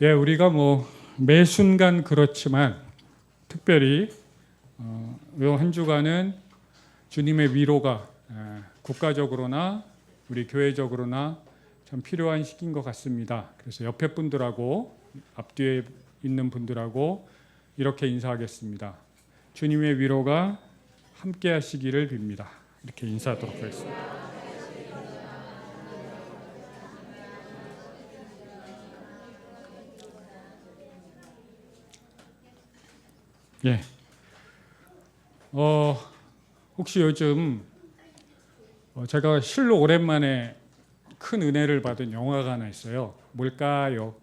예, 우리가 매 순간 그렇지만 특별히 이 한 주간은 주님의 위로가 국가적으로나 우리 교회적으로나 참 필요한 시기인 것 같습니다. 그래서 옆에 분들하고 앞뒤에 있는 분들하고 이렇게 인사하겠습니다. 주님의 위로가 함께 하시기를 빕니다. 이렇게 인사하도록 하겠습니다. 예. 혹시 요즘 제가 실로 오랜만에 큰 은혜를 받은 영화가 하나 있어요. 뭘까요?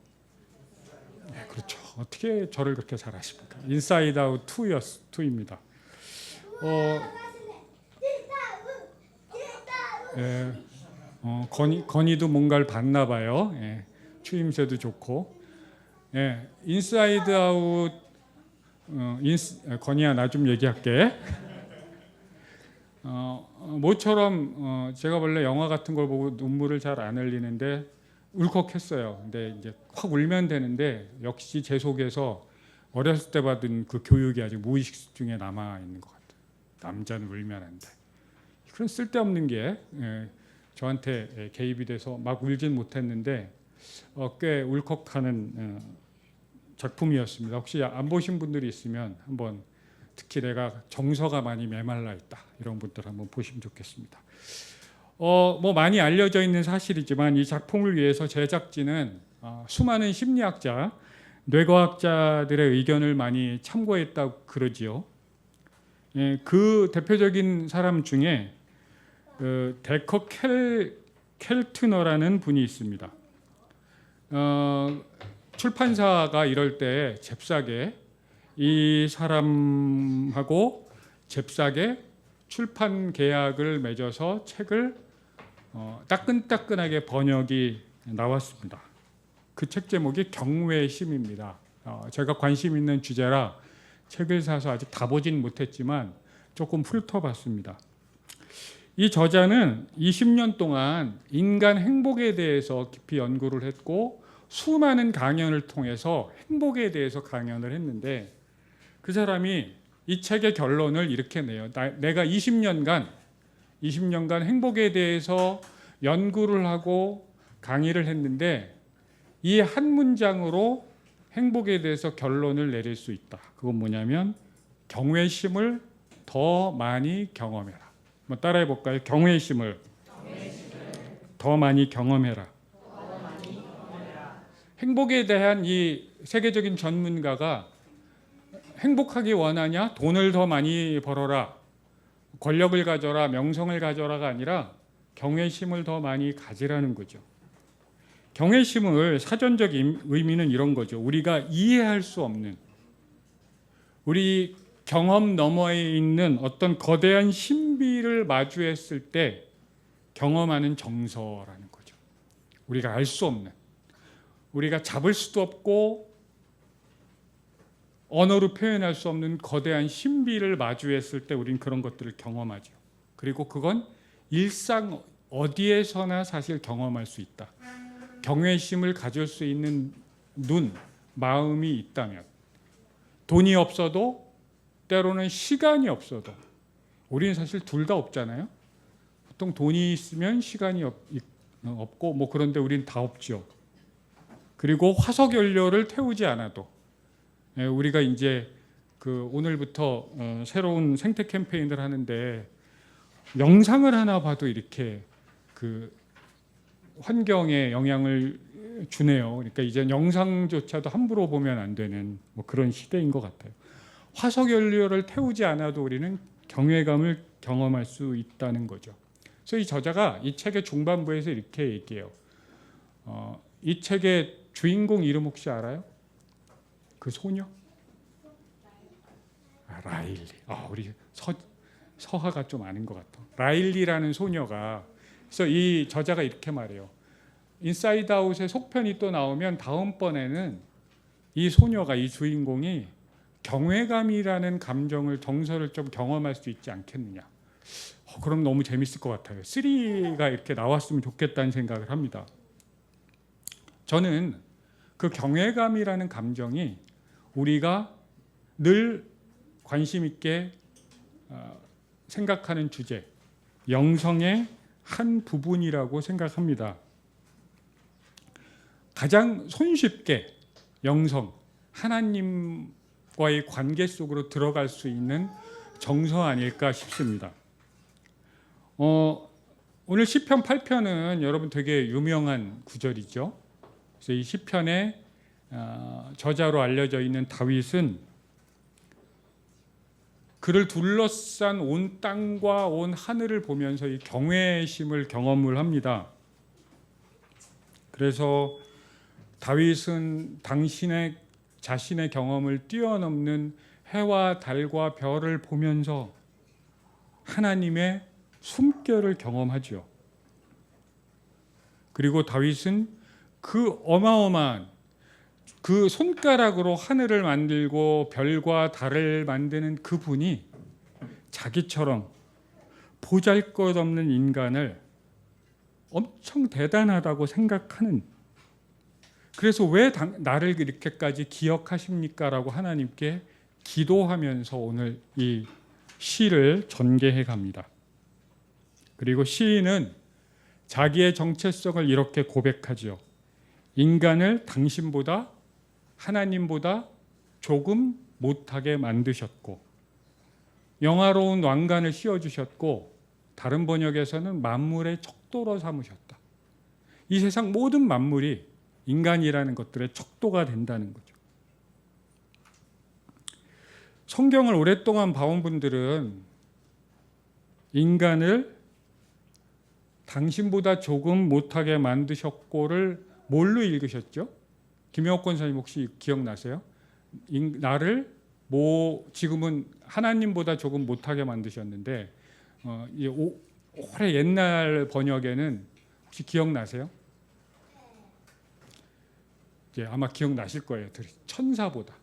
네, 그렇죠. 어떻게 저를 그렇게 잘 아십니까? 인사이드 아웃 2입니다. 예, 건이도 뭔가를 봤나 봐요. 예, 추임새도 좋고. 예, 인사이드 아웃 건이야 나 좀 얘기할게. 모처럼 제가 원래 영화 같은 걸 보고 눈물을 잘 안 흘리는데 울컥했어요. 근데 이제 확 울면 되는데 역시 제 속에서 어렸을 때 받은 그 교육이 아직 무의식 중에 남아 있는 것 같아요. 남자는 울면 안 돼. 그런 쓸데없는 게 저한테 개입이 돼서 막 울진 못했는데 꽤 울컥하는 작품이었습니다. 혹시 안 보신 분들이 있으면 한번 특히 내가 정서가 많이 메말라 있다 이런 분들 한번 보시면 좋겠습니다. 많이 알려져 있는 사실이지만 이 작품을 위해서 제작진은 수많은 심리학자, 뇌과학자들의 의견을 많이 참고했다고 그러지요. 예, 그 대표적인 사람 중에 데커 켈트너라는 분이 있습니다. 출판사가 이럴 때 잽싸게 이 사람하고 잽싸게 출판 계약을 맺어서 책을 따끈따끈하게 번역이 나왔습니다. 그 책 제목이 경외심입니다. 제가 관심 있는 주제라 책을 사서 아직 다 보진 못했지만 조금 훑어봤습니다. 이 저자는 20년 동안 인간 행복에 대해서 깊이 연구를 했고 수많은 강연을 통해서 행복에 대해서 강연을 했는데 그 사람이 이 책의 결론을 이렇게 내요. 내가 20년간 행복에 대해서 연구를 하고 강의를 했는데 이 한 문장으로 행복에 대해서 결론을 내릴 수 있다. 그건 뭐냐면 경외심을 더 많이 경험해라. 한번 따라해 볼까요? 경외심을 더 많이 경험해라. 행복에 대한 이 세계적인 전문가가 행복하기 원하냐? 돈을 더 많이 벌어라. 권력을 가져라. 명성을 가져라가 아니라 경외심을 더 많이 가지라는 거죠. 경외심을 사전적 의미는 이런 거죠. 우리가 이해할 수 없는 우리 경험 너머에 있는 어떤 거대한 신비를 마주했을 때 경험하는 정서라는 거죠. 우리가 알 수 없는, 우리가 잡을 수도 없고 언어로 표현할 수 없는 거대한 신비를 마주했을 때 우린 그런 것들을 경험하죠. 그리고 그건 일상 어디에서나 사실 경험할 수 있다. 경외심을 가질 수 있는 눈, 마음이 있다면 돈이 없어도 때로는 시간이 없어도 우리는 사실 둘 다 없잖아요. 보통 돈이 있으면 시간이 없고 그런데 우리는 다 없죠. 그리고 화석 연료를 태우지 않아도 우리가 이제 오늘부터 새로운 생태 캠페인을 하는데 영상을 하나 봐도 이렇게 환경에 영향을 주네요. 그러니까 이제 영상조차도 함부로 보면 안 되는 그런 시대인 것 같아요. 화석 연료를 태우지 않아도 우리는 경외감을 경험할 수 있다는 거죠. 그래서 이 저자가 이 책의 중반부에서 이렇게 얘기해요. 이 책의 주인공 이름 혹시 알아요? 그 소녀? 라일리. 우리 서하가 좀 아는 것 같아. 라일리라는 소녀가 그래서 이 저자가 이렇게 말해요. 인사이드 아웃의 속편이 또 나오면 다음번에는 이 소녀가 이 주인공이 경외감이라는 감정을 정서를 좀 경험할 수 있지 않겠느냐. 그럼 너무 재밌을 것 같아요. 3가 이렇게 나왔으면 좋겠다는 생각을 합니다. 저는 그 경외감이라는 감정이 우리가 늘 관심 있게 생각하는 주제, 영성의 한 부분이라고 생각합니다. 가장 손쉽게 영성, 하나님과의 관계 속으로 들어갈 수 있는 정서 아닐까 싶습니다. 오늘 시편 8편은 여러분 되게 유명한 구절이죠. 그래서 이 시편의 저자로 알려져 있는 다윗은 그를 둘러싼 온 땅과 온 하늘을 보면서 이 경외심을 경험을 합니다. 그래서 다윗은 당신의 자신의 경험을 뛰어넘는 해와 달과 별을 보면서 하나님의 숨결을 경험하죠. 그리고 다윗은 그 어마어마한 그 손가락으로 하늘을 만들고 별과 달을 만드는 그분이 자기처럼 보잘것없는 인간을 엄청 대단하다고 생각하는, 그래서 왜 나를 이렇게까지 기억하십니까? 라고 하나님께 기도하면서 오늘 이 시를 전개해 갑니다. 그리고 시인은 자기의 정체성을 이렇게 고백하죠. 인간을 당신보다 하나님보다 조금 못하게 만드셨고 영화로운 왕관을 씌워주셨고 다른 번역에서는 만물의 척도로 삼으셨다. 이 세상 모든 만물이 인간이라는 것들의 척도가 된다는 거죠. 성경을 오랫동안 봐온 분들은 인간을 당신보다 조금 못하게 만드셨고를 뭘로 읽으셨죠? 김영옥 권사님 혹시 기억나세요? 나를 지금은 하나님보다 조금 못하게 만드셨는데 오래 옛날 번역에는 혹시 기억나세요? 아마 기억나실 거예요. 천사보다,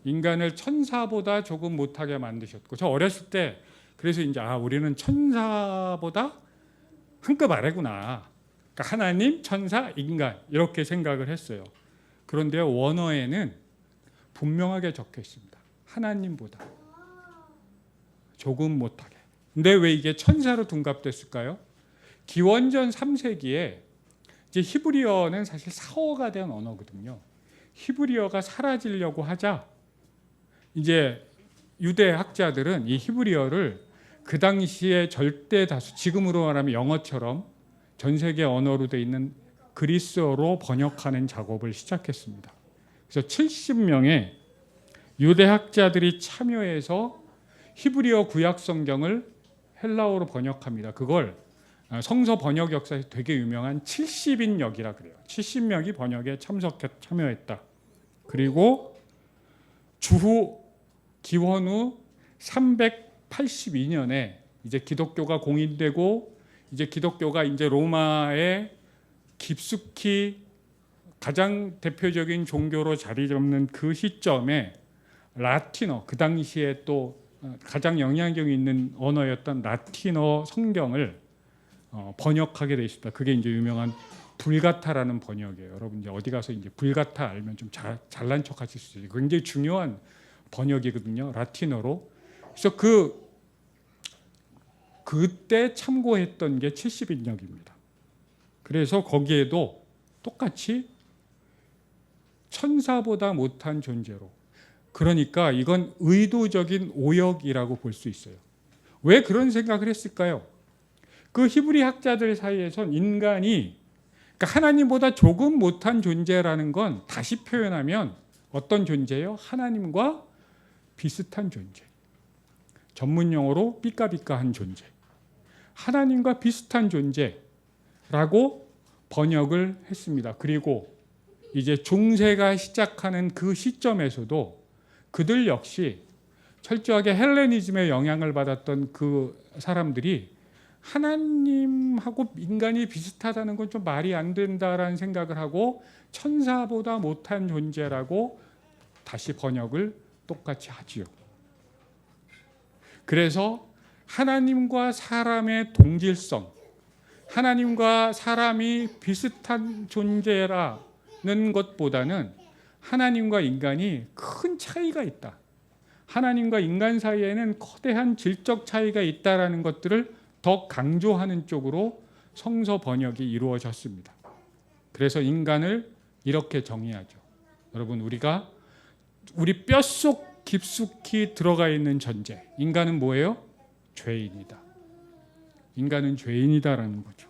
인간을 천사보다 조금 못하게 만드셨고, 저 어렸을 때 그래서 이제 우리는 천사보다 한 급 아래구나. 그러니까 하나님, 천사, 인간 이렇게 생각을 했어요. 그런데 원어에는 분명하게 적혀 있습니다. 하나님보다 조금 못하게. 근데 왜 이게 천사로 둔갑됐을까요? 기원전 3세기에 이제 히브리어는 사실 사어가 된 언어거든요. 히브리어가 사라지려고 하자 이제 유대 학자들은 이 히브리어를 그 당시에 절대 다수, 지금으로 말하면 영어처럼 전 세계 언어로 돼 있는 그리스어로 번역하는 작업을 시작했습니다. 그래서 70명의 유대 학자들이 참여해서 히브리어 구약 성경을 헬라어로 번역합니다. 그걸 성서 번역 역사에서 되게 유명한 70인역이라 그래요. 70명이 번역에 참여했다. 그리고 기원 후 382년에 이제 기독교가 공인되고 이제 기독교가 이제 로마에 깊숙이 가장 대표적인 종교로 자리 잡는 그 시점에 라틴어, 그 당시에 또 가장 영향력이 있는 언어였던 라틴어 성경을 번역하게 돼 있습니다. 그게 이제 유명한 불가타라는 번역이에요. 여러분 이제 어디 가서 이제 불가타 알면 좀 잘난 척하실 수 있어요. 굉장히 중요한 번역이거든요. 라틴어로. 그래서 그때 참고했던 게 70인역입니다. 그래서 거기에도 똑같이 천사보다 못한 존재로, 그러니까 이건 의도적인 오역이라고 볼 수 있어요. 왜 그런 생각을 했을까요? 그 히브리 학자들 사이에선 인간이, 그러니까 하나님보다 조금 못한 존재라는 건 다시 표현하면 어떤 존재예요? 하나님과 비슷한 존재. 전문 용어로 삐까삐까한 존재. 하나님과 비슷한 존재라고 번역을 했습니다. 그리고 이제 중세가 시작하는 그 시점에서도 그들 역시 철저하게 헬레니즘의 영향을 받았던 그 사람들이 하나님하고 인간이 비슷하다는 건 좀 말이 안 된다라는 생각을 하고 천사보다 못한 존재라고 다시 번역을 똑같이 하지요. 그래서 하나님과 사람의 동질성, 하나님과 사람이 비슷한 존재라 것보다는 하나님과 인간이 큰 차이가 있다. 하나님과 인간 사이에는 거대한 질적 차이가 있다라는 것들을 더 강조하는 쪽으로 성서 번역이 이루어졌습니다. 그래서 인간을 이렇게 정의하죠. 여러분, 우리 뼛속 깊숙이 들어가 있는 전제. 인간은 뭐예요? 죄인이다. 인간은 죄인이다라는 거죠.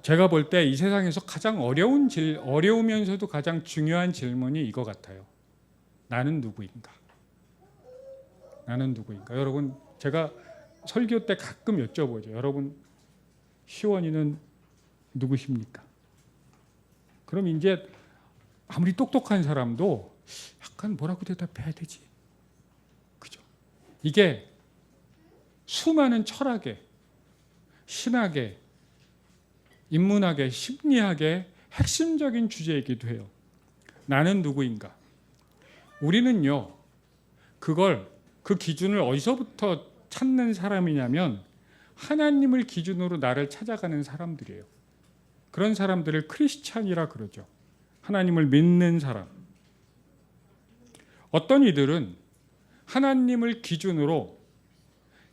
제가 볼 때 이 세상에서 가장 어려우면서도 가장 중요한 질문이 이거 같아요. 나는 누구인가? 나는 누구인가? 여러분, 제가 설교 때 가끔 여쭤보죠. 여러분, 시원이는 누구십니까? 그럼 이제 아무리 똑똑한 사람도 약간 뭐라고 대답해야 되지? 그죠? 이게 수많은 철학의, 신학의, 인문학의, 심리학의 핵심적인 주제이기도 해요. 나는 누구인가? 우리는요, 그 기준을 어디서부터 찾는 사람이냐면 하나님을 기준으로 나를 찾아가는 사람들이에요. 그런 사람들을 크리스찬이라 그러죠. 하나님을 믿는 사람. 어떤 이들은 하나님을 기준으로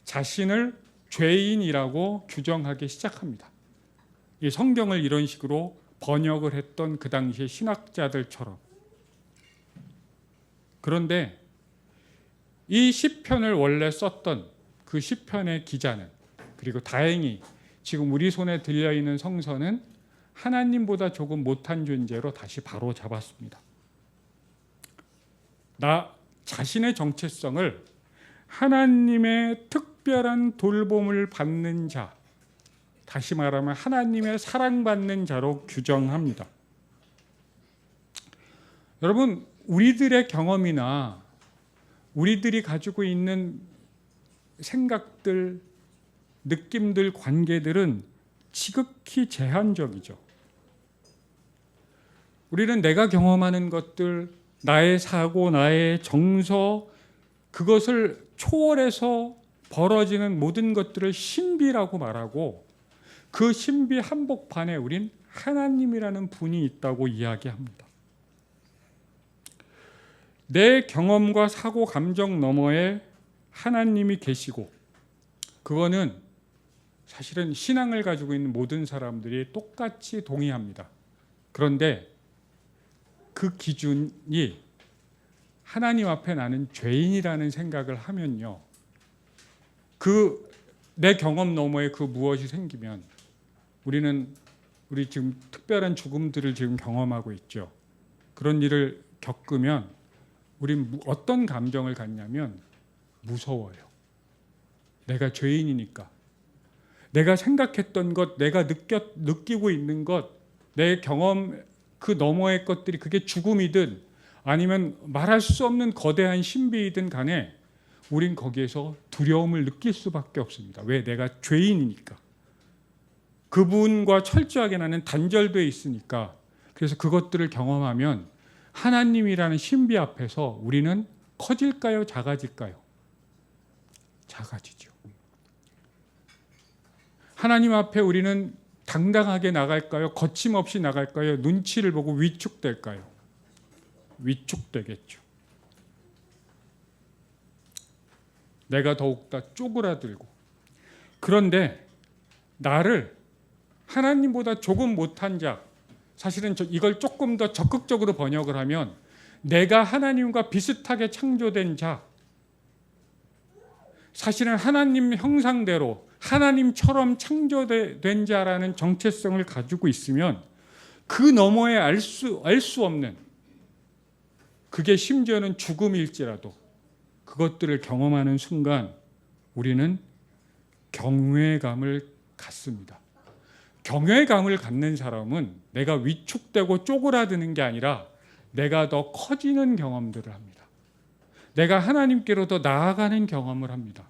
자신을 죄인이라고 규정하기 시작합니다. 이 성경을 이런 식으로 번역을 했던 그 당시의 신학자들처럼. 그런데 이 시편을 원래 썼던 그 시편의 기자는, 그리고 다행히 지금 우리 손에 들려있는 성서는 하나님보다 조금 못한 존재로 다시 바로 잡았습니다. 나 자신의 정체성을 하나님의 특별한 돌봄을 받는 자, 다시 말하면 하나님의 사랑받는 자로 규정합니다. 여러분, 우리들의 경험이나 우리들이 가지고 있는 생각들, 느낌들, 관계들은 지극히 제한적이죠. 우리는 내가 경험하는 것들, 나의 사고, 나의 정서, 그것을 초월해서 벌어지는 모든 것들을 신비라고 말하고, 그 신비 한복판에 우린 하나님이라는 분이 있다고 이야기합니다. 내 경험과 사고, 감정 너머에 하나님이 계시고, 그거는 사실은 신앙을 가지고 있는 모든 사람들이 똑같이 동의합니다. 그런데 그 기준이 하나님 앞에 나는 죄인이라는 생각을 하면요, 내 경험 너머에 그 무엇이 생기면 우리 지금 특별한 죽음들을 지금 경험하고 있죠. 그런 일을 겪으면 우린 어떤 감정을 갖냐면 무서워요. 내가 죄인이니까. 내가 생각했던 것, 내가 느끼고 있는 것, 내 경험 그 너머의 것들이 그게 죽음이든 아니면 말할 수 없는 거대한 신비이든 간에 우린 거기에서 두려움을 느낄 수밖에 없습니다. 왜? 내가 죄인이니까. 그분과 철저하게 나는 단절되어 있으니까. 그래서 그것들을 경험하면 하나님이라는 신비 앞에서 우리는 커질까요? 작아질까요? 작아지죠. 하나님 앞에 우리는 당당하게 나갈까요? 거침없이 나갈까요? 눈치를 보고 위축될까요? 위축되겠죠. 내가 더욱더 쪼그라들고. 그런데 나를 하나님보다 조금 못한 자, 사실은 이걸 조금 더 적극적으로 번역을 하면 내가 하나님과 비슷하게 창조된 자, 사실은 하나님 형상대로 하나님처럼 창조된 자라는 정체성을 가지고 있으면 그 너머에 알 수 없는, 그게 심지어는 죽음일지라도 그것들을 경험하는 순간 우리는 경외감을 갖습니다. 경외감을 갖는 사람은 내가 위축되고 쪼그라드는 게 아니라 내가 더 커지는 경험들을 합니다. 내가 하나님께로 더 나아가는 경험을 합니다.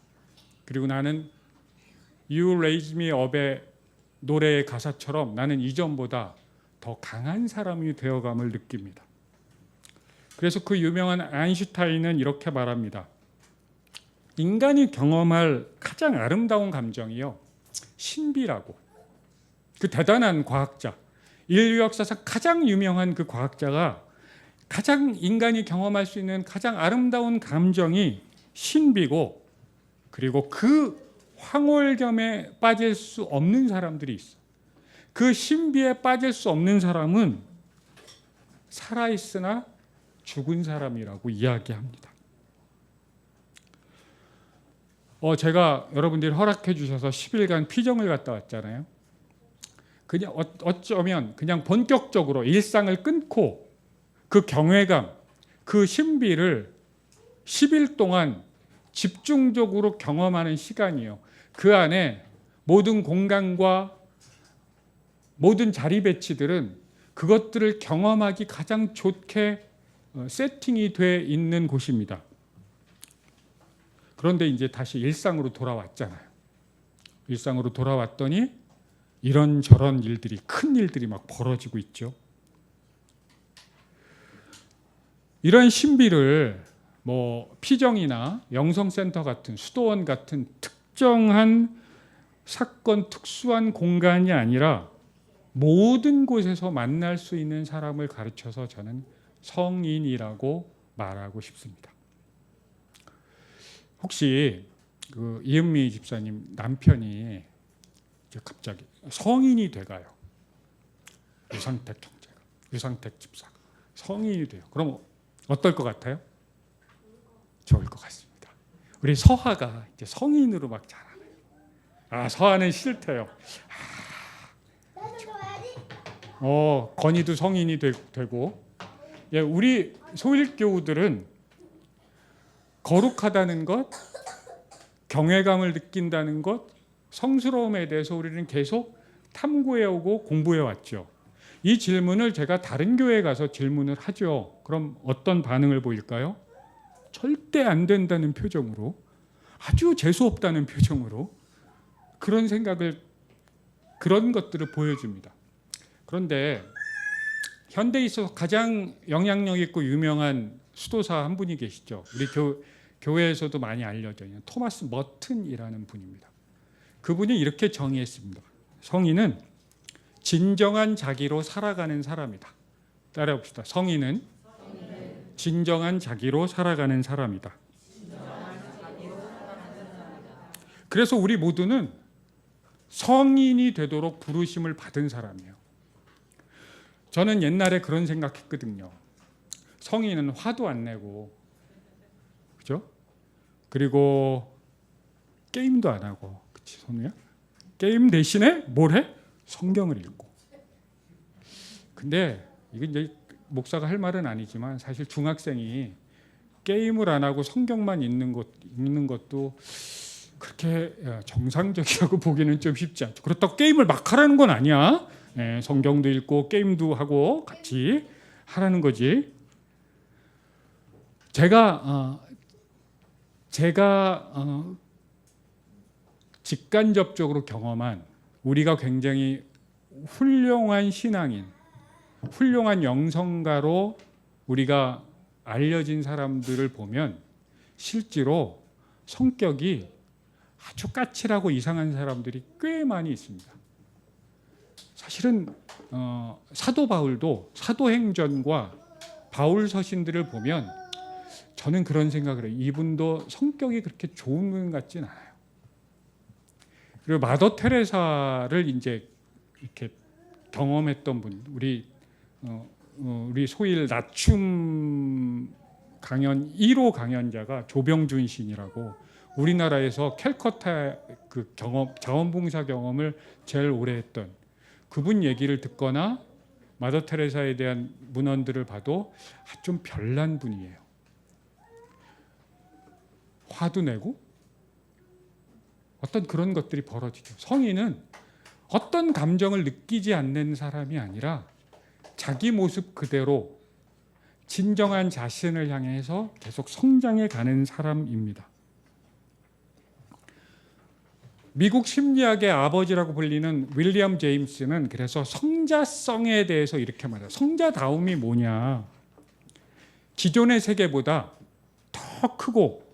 그리고 나는 You Raise Me Up의 노래의 가사처럼 나는 이전보다 더 강한 사람이 되어감을 느낍니다. 그래서 그 유명한 아인슈타인은 이렇게 말합니다. 인간이 경험할 가장 아름다운 감정이요, 신비라고. 그 대단한 과학자, 인류 역사상 가장 유명한 그 과학자가 가장 인간이 경험할 수 있는 가장 아름다운 감정이 신비고, 그리고 그 황홀겸에 빠질 수 없는 사람들이 있어. 그 신비에 빠질 수 없는 사람은 살아있으나 죽은 사람이라고 이야기합니다. 제가 여러분들이 허락해 주셔서 10일간 피정을 갔다 왔잖아요. 그냥 어쩌면 그냥 본격적으로 일상을 끊고 그 경외감, 그 신비를 10일 동안 집중적으로 경험하는 시간이에요. 그 안에 모든 공간과 모든 자리 배치들은 그것들을 경험하기 가장 좋게 세팅이 돼 있는 곳입니다. 그런데 이제 다시 일상으로 돌아왔잖아요. 일상으로 돌아왔더니 이런저런 일들이, 큰 일들이 막 벌어지고 있죠. 이런 신비를 뭐 피정이나 영성센터 같은, 수도원 같은 특정한 사건, 특수한 공간이 아니라 모든 곳에서 만날 수 있는 사람을 가르쳐서 저는 성인이라고 말하고 싶습니다. 혹시 그 이은미 집사님 남편이 갑자기 성인이 돼가요. 유상택 형제가, 유상택 집사가 성인이 돼요. 그럼 어떨 것 같아요? 좋을 것 같습니다. 우리 서하가 이제 성인으로 막 자라나요. 서하는 싫대요. 건이도 성인이 되고, 예, 우리 소일교우들은 거룩하다는 것, 경외감을 느낀다는 것, 성스러움에 대해서 우리는 계속 탐구해오고 공부해왔죠. 이 질문을 제가 다른 교회에 가서 질문을 하죠. 그럼 어떤 반응을 보일까요? 절대 안 된다는 표정으로, 아주 재수없다는 표정으로 그런 생각을, 그런 것들을 보여줍니다. 그런데 현대에 있어서 가장 영향력 있고 유명한 수도사 한 분이 계시죠. 우리 교회에서도 많이 알려져 있는 토마스 머튼이라는 분입니다. 그분이 이렇게 정의했습니다. 성인은 진정한 자기로 살아가는 사람이다. 따라해봅시다. 성인은 진정한 자기로 살아가는 사람이다. 그래서 우리 모두는 성인이 되도록 부르심을 받은 사람이에요. 저는 옛날에 그런 생각했거든요. 성인은 화도 안 내고, 그죠? 그리고 게임도 안 하고, 그치 선우야? 게임 대신에 뭘 해? 성경을 읽고. 근데 이건 이제 목사가 할 말은 아니지만 사실 중학생이 게임을 안 하고 성경만 읽는 것도 그렇게 정상적이라고 보기는 좀 쉽지 않죠. 그렇다고 게임을 막 하라는 건 아니야. 성경도 읽고 게임도 하고 같이 하라는 거지. 제가 직간접적으로 경험한, 우리가 굉장히 훌륭한 신앙인, 훌륭한 영성가로 우리가 알려진 사람들을 보면 실제로 성격이 아주 까칠하고 이상한 사람들이 꽤 많이 있습니다. 사실은 사도 바울도 사도행전과 바울 서신들을 보면 저는 그런 생각을 해요. 이분도 성격이 그렇게 좋은 분 같진 않아요. 그리고 마더 테레사를 이제 이렇게 경험했던 분, 우리 소일 낮춤 강연 1호 강연자가 조병준 신이라고, 우리나라에서 캘커타 그 자원봉사 경험을 제일 오래 했던 그분 얘기를 듣거나 마더 테레사에 대한 문헌들을 봐도 좀 별난 분이에요. 화도 내고 어떤 그런 것들이 벌어지죠. 성인은 어떤 감정을 느끼지 않는 사람이 아니라 자기 모습 그대로 진정한 자신을 향해서 계속 성장해 가는 사람입니다. 미국 심리학의 아버지라고 불리는 윌리엄 제임스는 그래서 성자성에 대해서 이렇게 말해요. 성자다움이 뭐냐? 기존의 세계보다 더 크고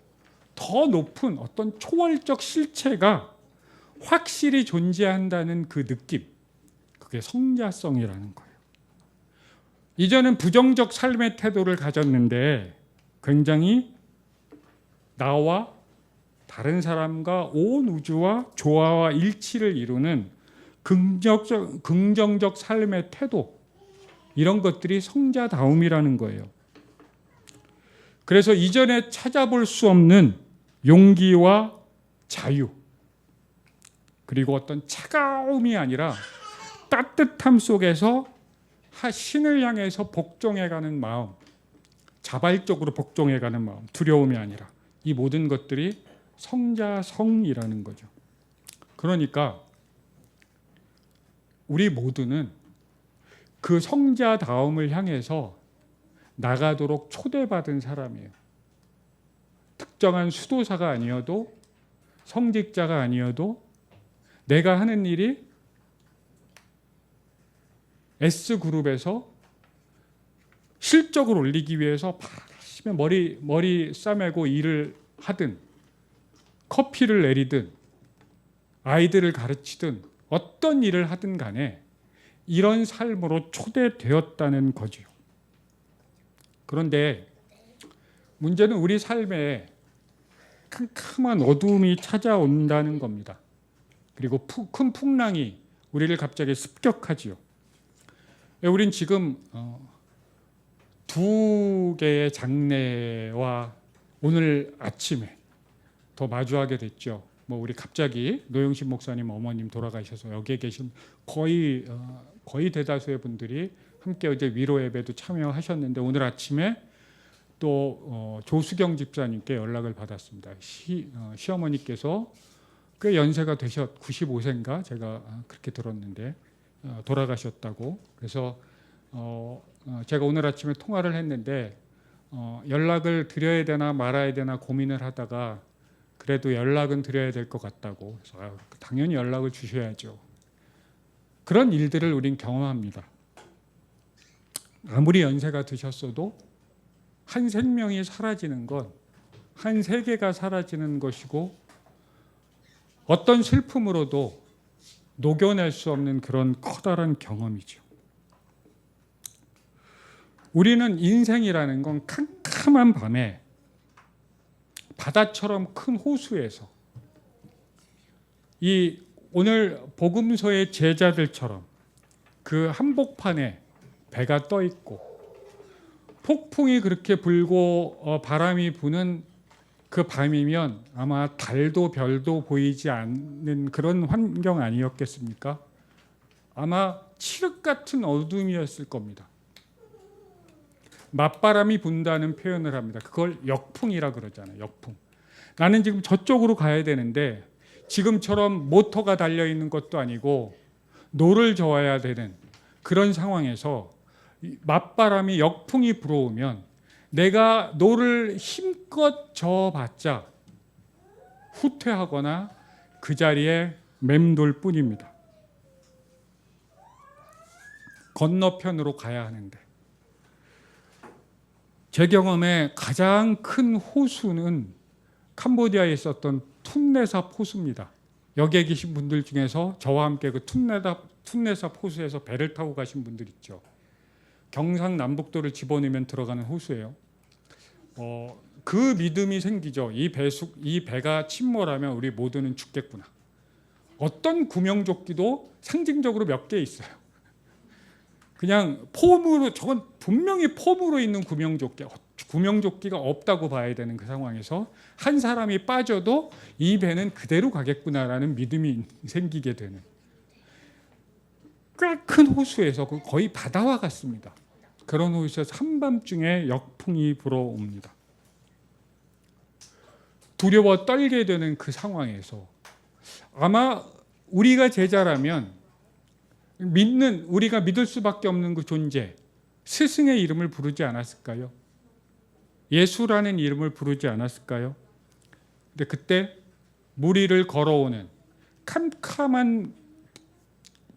더 높은 어떤 초월적 실체가 확실히 존재한다는 그 느낌, 그게 성자성이라는 거예요. 이전엔 부정적 삶의 태도를 가졌는데 굉장히 나와 다른 사람과 온 우주와 조화와 일치를 이루는 긍정적 삶의 태도, 이런 것들이 성자다움이라는 거예요. 그래서 이전에 찾아볼 수 없는 용기와 자유, 그리고 어떤 차가움이 아니라 따뜻함 속에서 신을 향해서 복종해가는 마음, 자발적으로 복종해가는 마음, 두려움이 아니라, 이 모든 것들이 성자성이라는 거죠. 그러니까 우리 모두는 그 성자다움을 향해서 나가도록 초대받은 사람이에요. 특정한 수도사가 아니어도, 성직자가 아니어도, 내가 하는 일이 S그룹에서 실적을 올리기 위해서 열심히 머리 싸매고 일을 하든, 커피를 내리든, 아이들을 가르치든, 어떤 일을 하든 간에 이런 삶으로 초대되었다는 거죠. 그런데 문제는 우리 삶에 캄캄한 어두움이 찾아온다는 겁니다. 그리고 큰 풍랑이 우리를 갑자기 습격하지요. 우린 지금 두 개의 장례와 오늘 아침에 더 마주하게 됐죠. 우리 갑자기 노영신 목사님 어머님 돌아가셔서 여기에 계신 거의 대다수의 분들이 함께 어제 위로 예배도 참여하셨는데, 오늘 아침에 또 조수경 집사님께 연락을 받았습니다. 시어머니께서 꽤 연세가 되셨, 95세인가 제가 그렇게 들었는데 돌아가셨다고. 그래서 제가 오늘 아침에 통화를 했는데 연락을 드려야 되나 말아야 되나 고민을 하다가 그래도 연락은 드려야 될 것 같다고. 그래서 당연히 연락을 주셔야죠. 그런 일들을 우린 경험합니다. 아무리 연세가 드셨어도 한 생명이 사라지는 건 한 세계가 사라지는 것이고, 어떤 슬픔으로도 녹여낼 수 없는 그런 커다란 경험이죠. 우리는 인생이라는 건 캄캄한 밤에 바다처럼 큰 호수에서, 이 오늘 복음서의 제자들처럼 그 한복판에 배가 떠 있고 폭풍이 그렇게 불고 바람이 부는 그 밤이면 아마 달도 별도 보이지 않는 그런 환경 아니었겠습니까? 아마 칠흑 같은 어둠이었을 겁니다. 맞바람이 분다는 표현을 합니다. 그걸 역풍이라 그러잖아요. 역풍. 나는 지금 저쪽으로 가야 되는데 지금처럼 모터가 달려있는 것도 아니고 노를 저어야 되는 그런 상황에서 맞바람이 역풍이 불어오면 내가 노를 힘껏 저어봤자 후퇴하거나 그 자리에 맴돌 뿐입니다. 건너편으로 가야 하는데, 제 경험에 가장 큰 호수는 캄보디아에 있었던 툰레삽 호수입니다. 여기에 계신 분들 중에서 저와 함께 그 툰레삽 호수에서 배를 타고 가신 분들 있죠. 경상남북도를 집어넣으면 들어가는 호수예요. 그 믿음이 생기죠. 이 배가 침몰하면 우리 모두는 죽겠구나. 어떤 구명조끼도 상징적으로 몇 개 있어요. 그냥 폼으로, 저건 분명히 폼으로 있는 구명조끼가 없다고 봐야 되는 그 상황에서 한 사람이 빠져도 이 배는 그대로 가겠구나라는 믿음이 생기게 되는, 꽤 큰 호수에서 거의 바다와 같습니다. 그런 호수에서 한밤중에 역풍이 불어옵니다. 두려워 떨게 되는 그 상황에서 아마 우리가 제자라면 우리가 믿을 수밖에 없는 그 존재, 스승의 이름을 부르지 않았을까요? 예수라는 이름을 부르지 않았을까요? 근데 그때 물 위를 걸어오는, 캄캄한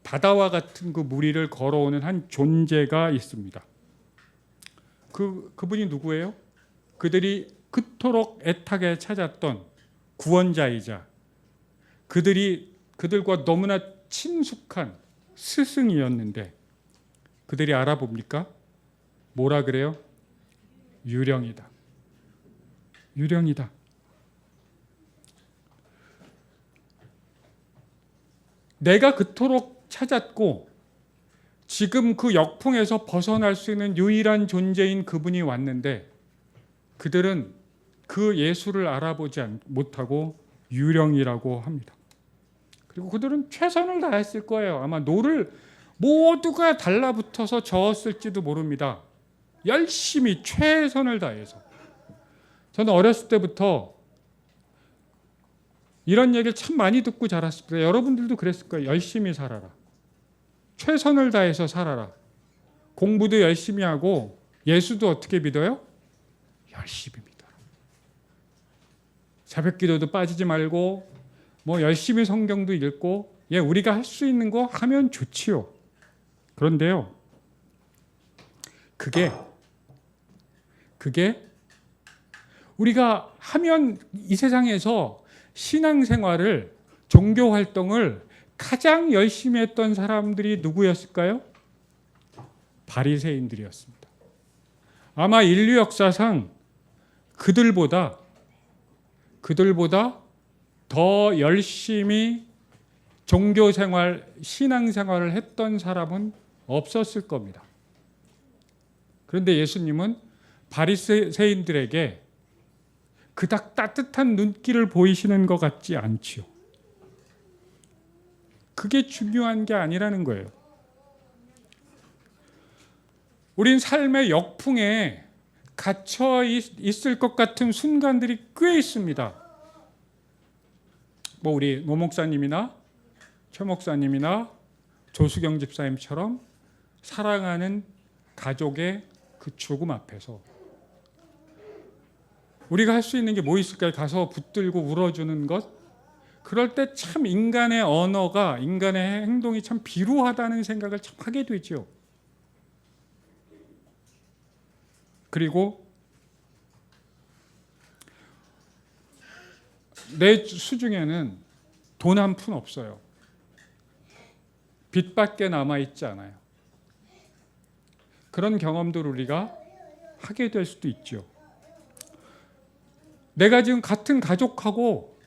바다와 같은 그 물 위를 걸어오는 한 존재가 있습니다. 그분이 누구예요? 그들이 그토록 애타게 찾았던 구원자이자 그들과 너무나 친숙한 스승이었는데, 그들이 알아봅니까? 뭐라 그래요? 유령이다. 유령이다. 내가 그토록 찾았고 지금 그 역풍에서 벗어날 수 있는 유일한 존재인 그분이 왔는데 그들은 그 예수를 알아보지 못하고 유령이라고 합니다. 그리고 그들은 최선을 다했을 거예요. 아마 노를 모두가 달라붙어서 저었을지도 모릅니다. 열심히 최선을 다해서. 저는 어렸을 때부터 이런 얘기를 참 많이 듣고 자랐습니다. 여러분들도 그랬을 거예요. 열심히 살아라. 최선을 다해서 살아라. 공부도 열심히 하고 예수도 어떻게 믿어요? 열심히 믿어라. 새벽기도도 빠지지 말고 뭐 열심히 성경도 읽고 우리가 할 수 있는 거 하면 좋지요. 그런데요. 그게 우리가 하면 이 세상에서 신앙생활을 종교 활동을 가장 열심히 했던 사람들이 누구였을까요? 바리새인들이었습니다. 아마 인류 역사상 그들보다 더 열심히 종교생활, 신앙생활을 했던 사람은 없었을 겁니다. 그런데 예수님은 바리새인들에게 그닥 따뜻한 눈길을 보이시는 것 같지 않지요. 그게 중요한 게 아니라는 거예요. 우린 삶의 역풍에 갇혀 있을 것 같은 순간들이 꽤 있습니다. 뭐 우리 노 목사님이나 최 목사님이나 조수경 집사님처럼 사랑하는 가족의 그 죽음 앞에서 우리가 할 수 있는 게 뭐 있을까요? 가서 붙들고 울어주는 것? 그럴 때 참 인간의 언어가, 인간의 행동이 참 비루하다는 생각을 참 하게 되죠. 그리고 내 수중에는 돈 한 푼 없어요. 빚밖에 남아있지 않아요. 그런 경험들을 우리가 하게 될 수도 있죠. 내가 지금 같은 가족하고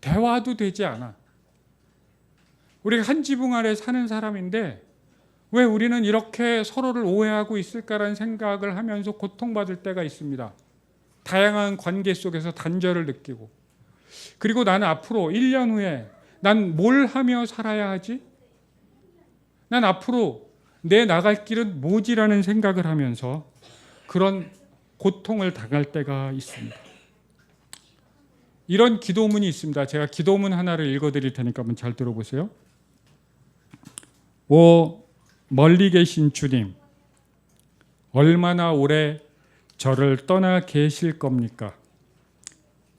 대화도 되지 않아. 우리가 한 지붕 아래 사는 사람인데 왜 우리는 이렇게 서로를 오해하고 있을까라는 생각을 하면서 고통받을 때가 있습니다. 다양한 관계 속에서 단절을 느끼고. 그리고 나는 앞으로 1년 후에 난 뭘 하며 살아야 하지? 난 앞으로 내 나갈 길은 뭐지라는 생각을 하면서 그런 고통을 당할 때가 있습니다. 이런 기도문이 있습니다. 제가 기도문 하나를 읽어드릴 테니까 한번 잘 들어보세요. 오 멀리 계신 주님, 얼마나 오래 저를 떠나 계실 겁니까?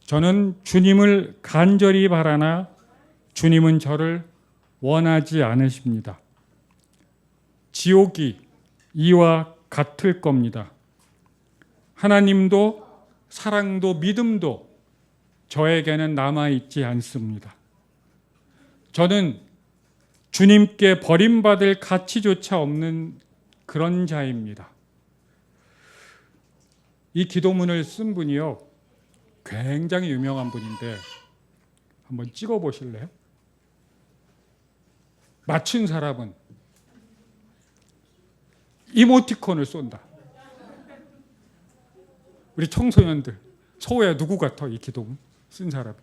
저는 주님을 간절히 바라나 주님은 저를 원하지 않으십니다. 지옥이 이와 같을 겁니다. 하나님도 사랑도 믿음도 저에게는 남아있지 않습니다. 저는 주님께 버림받을 가치조차 없는 그런 자입니다. 이 기도문을 쓴 분이요, 굉장히 유명한 분인데 한번 찍어 보실래요? 맞춘 사람은 이모티콘을 쏜다. 우리 청소년들 서울에 누구 같아? 이 기도문 쓴 사람.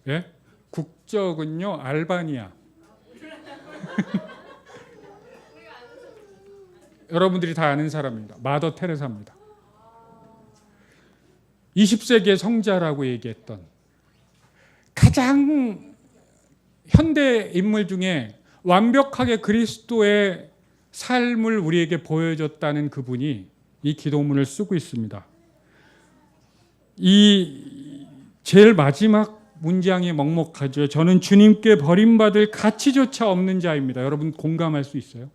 예? 국적은요 알바니아. 여러분들이 다 아는 사람입니다. 마더 테레사입니다. 20세기의 성자라고 얘기했던 가장 현대 인물 중에 완벽하게 그리스도의 삶을 우리에게 보여줬다는 그분이 이 기도문을 쓰고 있습니다. 이 제일 마지막 문장이 먹먹하죠. 저는 주님께 버림받을 가치조차 없는 자입니다. 여러분 공감할 수 있어요?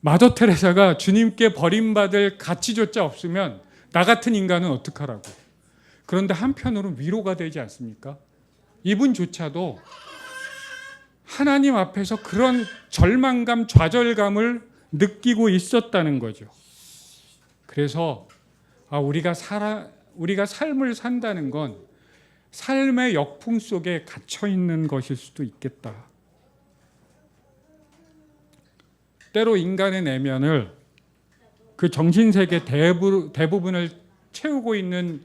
마더 테레사가 주님께 버림받을 가치조차 없으면 나 같은 인간은 어떡하라고. 그런데 한편으로는 위로가 되지 않습니까? 이분조차도 하나님 앞에서 그런 절망감, 좌절감을 느끼고 있었다는 거죠. 그래서 우리가 삶을 산다는 건 삶의 역풍 속에 갇혀 있는 것일 수도 있겠다. 때로 인간의 내면을 그 정신세계 대부분을 채우고 있는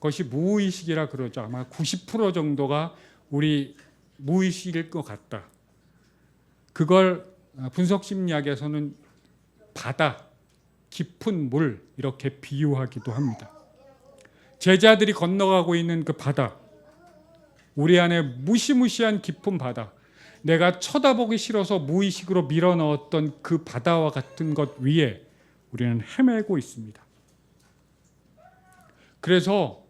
것이 무의식이라 그러죠. 아마 90% 정도가 우리 무의식일 것 같다. 그걸 분석심리학에서는 바다, 깊은 물 이렇게 비유하기도 합니다. 제자들이 건너가고 있는 그 바다, 우리 안에 무시무시한 깊은 바다, 내가 쳐다보기 싫어서 무의식으로 밀어넣었던 그 바다와 같은 것 위에 우리는 헤매고 있습니다. 그래서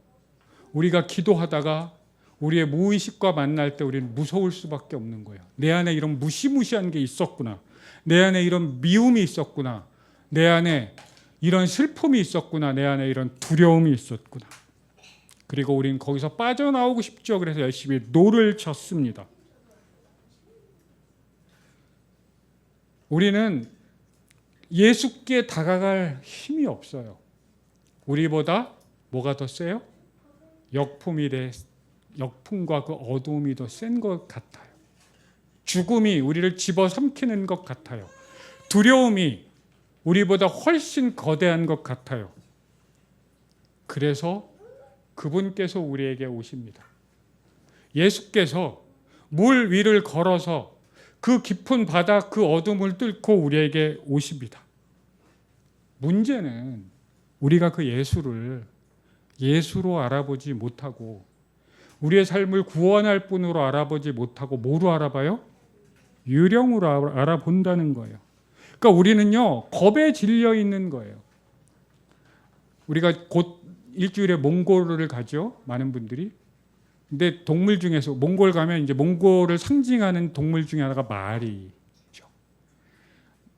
우리가 기도하다가 우리의 무의식과 만날 때 우리는 무서울 수밖에 없는 거예요. 내 안에 이런 무시무시한 게 있었구나. 내 안에 이런 미움이 있었구나. 내 안에 이런 슬픔이 있었구나. 내 안에 이런 두려움이 있었구나. 그리고 우리는 거기서 빠져나오고 싶죠. 그래서 열심히 노를 쳤습니다. 우리는 예수께 다가갈 힘이 없어요. 우리보다 뭐가 더 세요? 역풍과 그 어두움이 더 센 것 같아요. 죽음이 우리를 집어삼키는 것 같아요. 두려움이 우리보다 훨씬 거대한 것 같아요. 그래서 그분께서 우리에게 오십니다. 예수께서 물 위를 걸어서 그 깊은 바다, 그 어둠을 뚫고 우리에게 오십니다. 문제는 우리가 그 예수를 예수로 알아보지 못하고 우리의 삶을 구원할 분으로 알아보지 못하고 뭐로 알아봐요? 유령으로 알아본다는 거예요. 그러니까 우리는요, 겁에 질려 있는 거예요. 우리가 곧 일주일에 몽골을 가죠. 많은 분들이. 근데 동물 중에서 몽골 가면 이제 몽골을 상징하는 동물 중에 하나가 말이죠.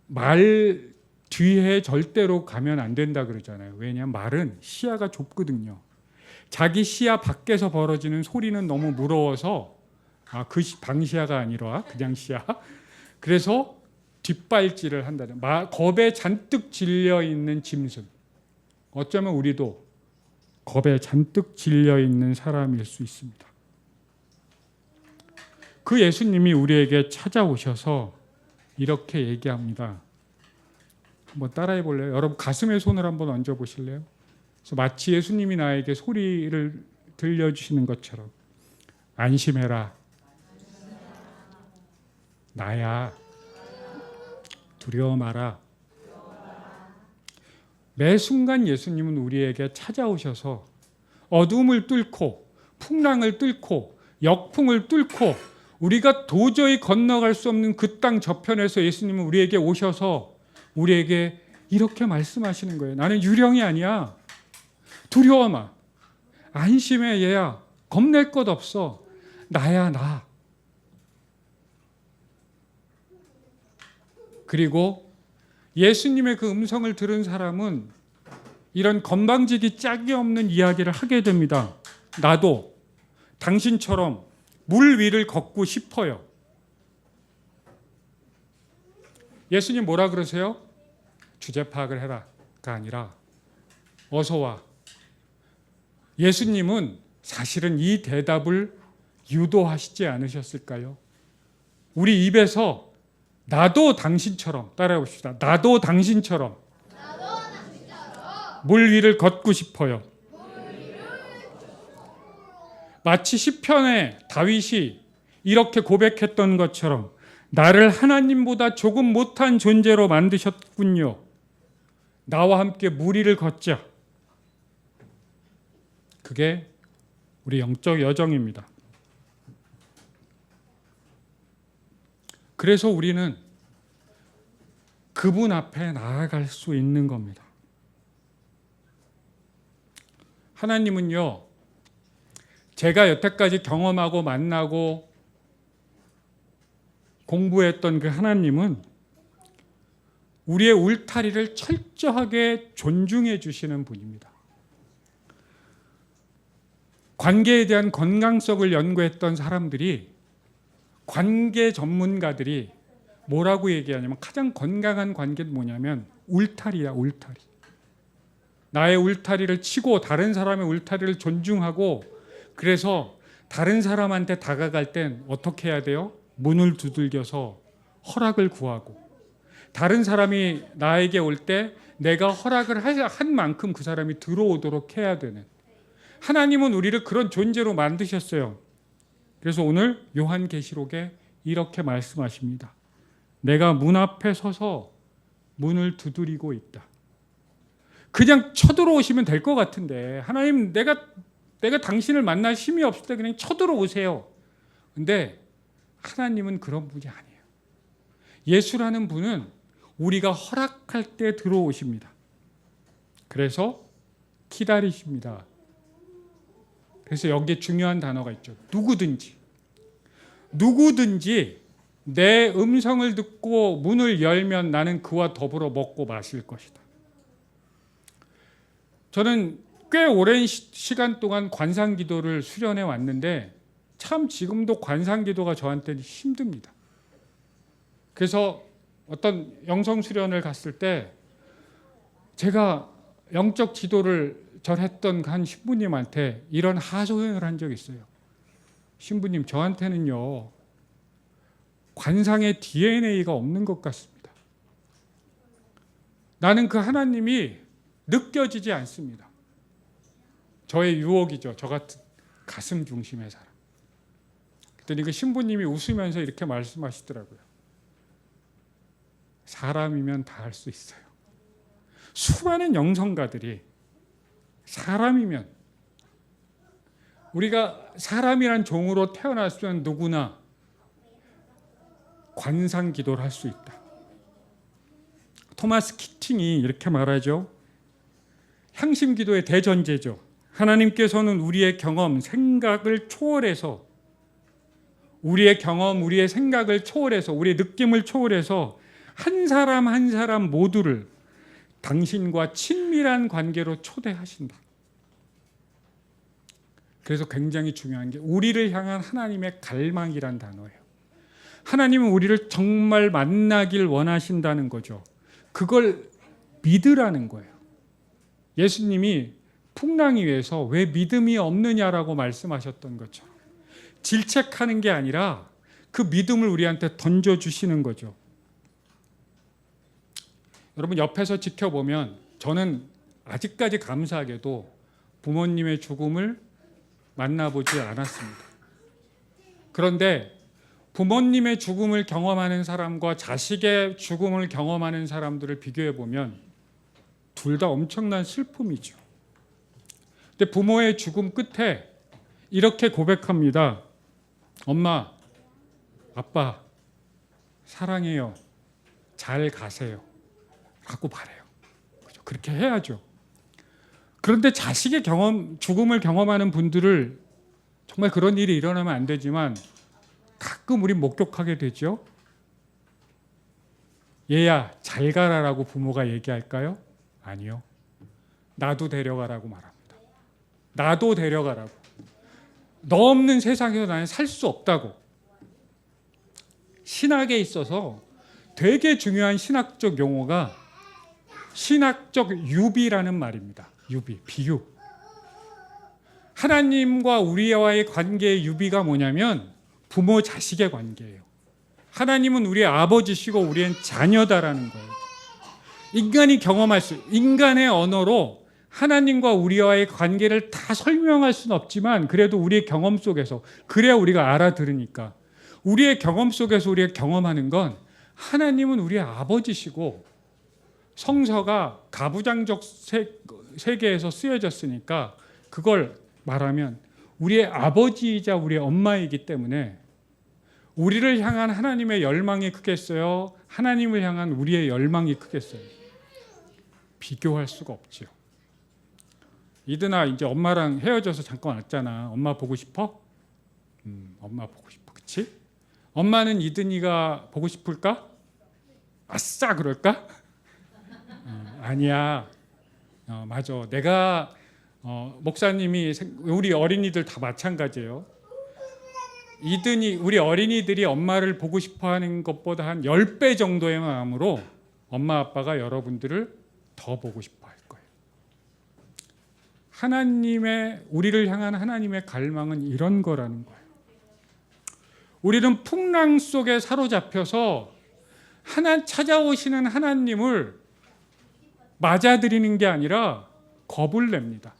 말 뒤에 절대로 가면 안 된다 그러잖아요. 왜냐하면 말은 시야가 좁거든요. 자기 시야 밖에서 벌어지는 소리는 너무 무서워서 그 방시야가 아니라 그냥 시야. 그래서 뒷발질을 한다는 겁에 잔뜩 질려 있는 짐승. 어쩌면 우리도 겁에 잔뜩 질려 있는 사람일 수 있습니다. 그 예수님이 우리에게 찾아오셔서 이렇게 얘기합니다. 한번 따라해 볼래요? 여러분 가슴에 손을 한번 얹어 보실래요? 그래서 마치 예수님이 나에게 소리를 들려주시는 것처럼 안심해라. 나야. 두려워 마라. 매 순간 예수님은 우리에게 찾아오셔서 어둠을 뚫고 풍랑을 뚫고 역풍을 뚫고 우리가 도저히 건너갈 수 없는 그 땅 저편에서 예수님은 우리에게 오셔서 우리에게 이렇게 말씀하시는 거예요. 나는 유령이 아니야. 두려워 마. 안심해 얘야. 겁낼 것 없어. 나야 나. 그리고 예수님의 그 음성을 들은 사람은 이런 건방지기 짝이 없는 이야기를 하게 됩니다. 나도 당신처럼 물 위를 걷고 싶어요. 예수님 뭐라 그러세요? 주제 파악을 해라가 아니라 어서 와. 예수님은 사실은 이 대답을 유도하시지 않으셨을까요? 우리 입에서 나도 당신처럼 따라해 봅시다. 나도 당신처럼 물 위를 걷고 싶어요. 마치 시편의 다윗이 이렇게 고백했던 것처럼 나를 하나님보다 조금 못한 존재로 만드셨군요. 나와 함께 물 위를 걷자. 그게 우리 영적 여정입니다. 그래서 우리는 그분 앞에 나아갈 수 있는 겁니다. 하나님은요, 제가 여태까지 경험하고 만나고 공부했던 그 하나님은 우리의 울타리를 철저하게 존중해 주시는 분입니다. 관계에 대한 건강성을 연구했던 사람들이 관계 전문가들이 뭐라고 얘기하냐면 가장 건강한 관계는 뭐냐면 울타리야, 울타리. 나의 울타리를 치고 다른 사람의 울타리를 존중하고, 그래서 다른 사람한테 다가갈 땐 어떻게 해야 돼요? 문을 두들겨서 허락을 구하고, 다른 사람이 나에게 올 때 내가 허락을 한 만큼 그 사람이 들어오도록 해야 되는, 하나님은 우리를 그런 존재로 만드셨어요. 그래서 오늘 요한계시록에 이렇게 말씀하십니다. 내가 문 앞에 서서 문을 두드리고 있다. 그냥 쳐들어오시면 될 것 같은데, 하나님 내가 당신을 만날 힘이 없을 때 그냥 쳐들어오세요. 근데 하나님은 그런 분이 아니에요. 예수라는 분은 우리가 허락할 때 들어오십니다. 그래서 기다리십니다. 그래서 여기에 중요한 단어가 있죠. 누구든지 내 음성을 듣고 문을 열면 나는 그와 더불어 먹고 마실 것이다. 저는 꽤 오랜 시간 동안 관상기도를 수련해 왔는데 참 지금도 관상기도가 저한테는 힘듭니다. 그래서 어떤 영성 수련을 갔을 때 제가 영적 지도를 절했던 한 신부님한테 이런 하소연을 한 적이 있어요. 신부님, 저한테는요 관상의 DNA가 없는 것 같습니다. 나는 그 하나님이 느껴지지 않습니다. 저의 유혹이죠. 저 같은 가슴 중심의 사람. 그랬더니 그 신부님이 웃으면서 이렇게 말씀하시더라고요. 사람이면 다 할 수 있어요. 수많은 영성가들이 사람이면, 우리가 사람이란 종으로 태어났으면 누구나 관상 기도를 할 수 있다. 토마스 키팅이 이렇게 말하죠. 향심 기도의 대전제죠. 하나님께서는 우리의 경험, 생각을 초월해서, 우리의 경험, 우리의 생각을 초월해서, 우리의 느낌을 초월해서 한 사람 한 사람 모두를 당신과 친밀한 관계로 초대하신다. 그래서 굉장히 중요한 게 우리를 향한 하나님의 갈망이란 단어예요. 하나님은 우리를 정말 만나길 원하신다는 거죠. 그걸 믿으라는 거예요. 예수님이 풍랑 위에서 왜 믿음이 없느냐라고 말씀하셨던 것처럼 질책하는 게 아니라 그 믿음을 우리한테 던져주시는 거죠. 여러분, 옆에서 지켜보면 저는 아직까지 감사하게도 부모님의 죽음을 만나보지 않았습니다. 그런데 부모님의 죽음을 경험하는 사람과 자식의 죽음을 경험하는 사람들을 비교해 보면 둘 다 엄청난 슬픔이죠. 근데 부모의 죽음 끝에 이렇게 고백합니다. 엄마, 아빠, 사랑해요. 잘 가세요. 라고 말해요. 그죠? 그렇게 해야죠. 그런데 자식의 죽음을 경험하는 분들을 정말 그런 일이 일어나면 안 되지만 가끔 우리 목격하게 되죠. 얘야, 잘 가라라고 부모가 얘기할까요? 아니요. 나도 데려가라고 말합니다. 나도 데려가라고. 너 없는 세상에서 나는 살 수 없다고. 신학에 있어서 되게 중요한 신학적 용어가 신학적 유비라는 말입니다. 유비, 비유. 하나님과 우리와의 관계의 유비가 뭐냐면 부모 자식의 관계예요. 하나님은 우리의 아버지시고 우리의 자녀다라는 거예요. 인간이 경험할 수, 인간의 언어로 하나님과 우리와의 관계를 다 설명할 수는 없지만 그래도 우리의 경험 속에서, 그래야 우리가 알아들으니까, 우리의 경험 속에서 우리가 경험하는 건 하나님은 우리의 아버지시고 성서가 가부장적 세계에서 쓰여졌으니까 그걸 말하면 우리의 아버지이자 우리의 엄마이기 때문에 우리를 향한 하나님의 열망이 크겠어요? 하나님을 향한 우리의 열망이 크겠어요? 비교할 수가 없죠. 이드나 이제 엄마랑 헤어져서 잠깐 왔잖아. 엄마 보고 싶어? 엄마 보고 싶어. 그치? 엄마는 이든이가 보고 싶을까? 아싸 그럴까? 아니야. 맞아. 내가 목사님이, 우리 어린이들 다 마찬가지예요. 이든이 우리 어린이들이 엄마를 보고 싶어 하는 것보다 한 10배 정도의 마음으로 엄마 아빠가 여러분들을 더 보고 싶어 할 거예요. 우리를 향한 하나님의 갈망은 이런 거라는 거예요. 우리는 풍랑 속에 사로잡혀서 찾아오시는 하나님을 맞아들이는 게 아니라 겁을 냅니다.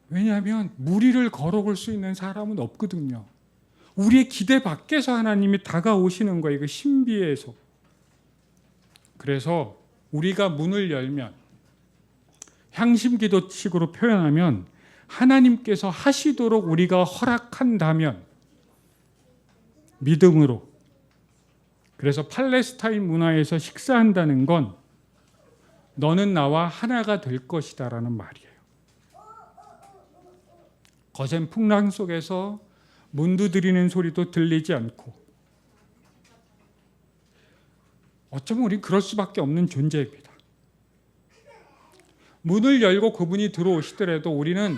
왜냐하면 무리를 걸어올 수 있는 사람은 없거든요. 우리의 기대 밖에서 하나님이 다가오시는 거예요. 그 신비에서. 그래서 우리가 문을 열면, 향심기도식으로 표현하면 하나님께서 하시도록 우리가 허락한다면 믿음으로. 그래서 팔레스타인 문화에서 식사한다는 건 너는 나와 하나가 될 것이다 라는 말이에요. 거센 풍랑 속에서 문두 드리는 소리도 들리지 않고, 어쩌면 우린 그럴 수밖에 없는 존재입니다. 문을 열고 그분이 들어오시더라도 우리는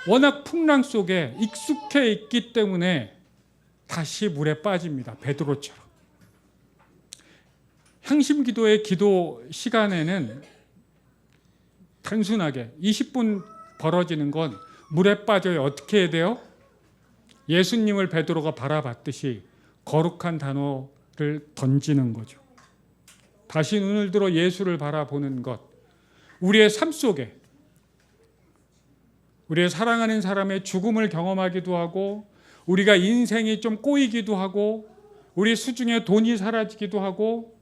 워낙 풍랑 속에 익숙해 있기 때문에 다시 물에 빠집니다. 베드로처럼. 향심기도의 기도 시간에는 단순하게 20분 벌어지는 건 물에 빠져야 어떻게 해야 돼요? 예수님을 베드로가 바라봤듯이 거룩한 단어를 던지는 거죠. 다시 눈을 들어 예수를 바라보는 것. 우리의 삶 속에 우리의 사랑하는 사람의 죽음을 경험하기도 하고, 우리가 인생이 좀 꼬이기도 하고, 우리 수중에 돈이 사라지기도 하고,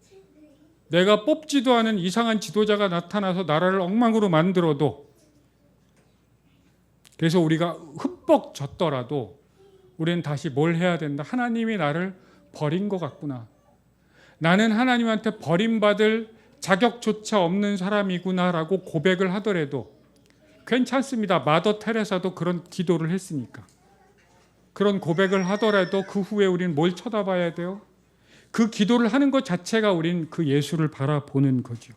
내가 뽑지도 않은 이상한 지도자가 나타나서 나라를 엉망으로 만들어도, 그래서 우리가 흠뻑 졌더라도 우리는 다시 뭘 해야 된다? 하나님이 나를 버린 것 같구나. 나는 하나님한테 버림받을 자격조차 없는 사람이구나라고 고백을 하더라도 괜찮습니다. 마더 테레사도 그런 기도를 했으니까. 그런 고백을 하더라도 그 후에 우리는 뭘 쳐다봐야 돼요? 그 기도를 하는 것 자체가 우린 그 예수를 바라보는 거죠.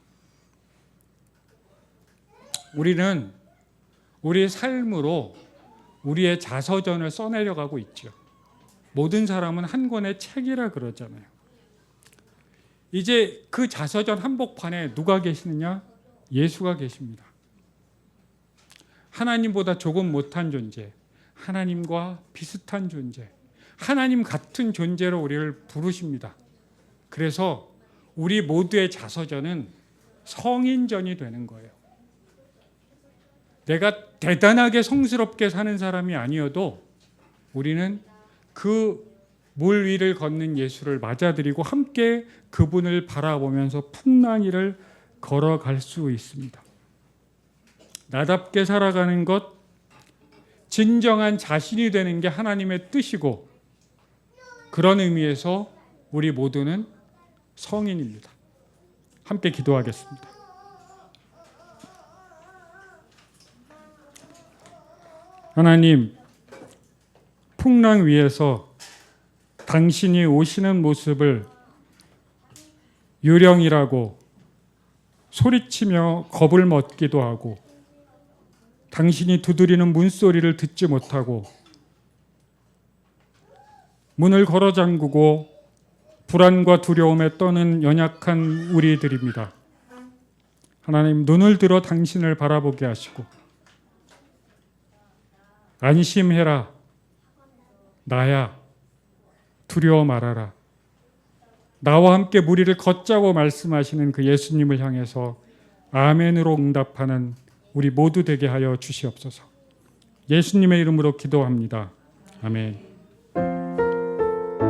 우리는 우리의 삶으로 우리의 자서전을 써내려가고 있죠. 모든 사람은 한 권의 책이라 그러잖아요. 이제 그 자서전 한복판에 누가 계시느냐? 예수가 계십니다. 하나님보다 조금 못한 존재, 하나님과 비슷한 존재, 하나님 같은 존재로 우리를 부르십니다. 그래서 우리 모두의 자서전은 성인전이 되는 거예요. 내가 대단하게 성스럽게 사는 사람이 아니어도 우리는 그 물 위를 걷는 예수를 맞아들이고 함께 그분을 바라보면서 풍랑 위를 걸어갈 수 있습니다. 나답게 살아가는 것, 진정한 자신이 되는 게 하나님의 뜻이고, 그런 의미에서 우리 모두는 성인입니다. 함께 기도하겠습니다. 하나님, 풍랑 위에서 당신이 오시는 모습을 유령이라고 소리치며 겁을 먹기도 하고, 당신이 두드리는 문소리를 듣지 못하고 문을 걸어 잠그고 불안과 두려움에 떠는 연약한 우리들입니다. 하나님, 눈을 들어 당신을 바라보게 하시고 안심해라, 나야, 두려워 말아라, 나와 함께 무리를 걷자고 말씀하시는 그 예수님을 향해서 아멘으로 응답하는 우리 모두 되게 하여 주시옵소서. 예수님의 이름으로 기도합니다. 아멘.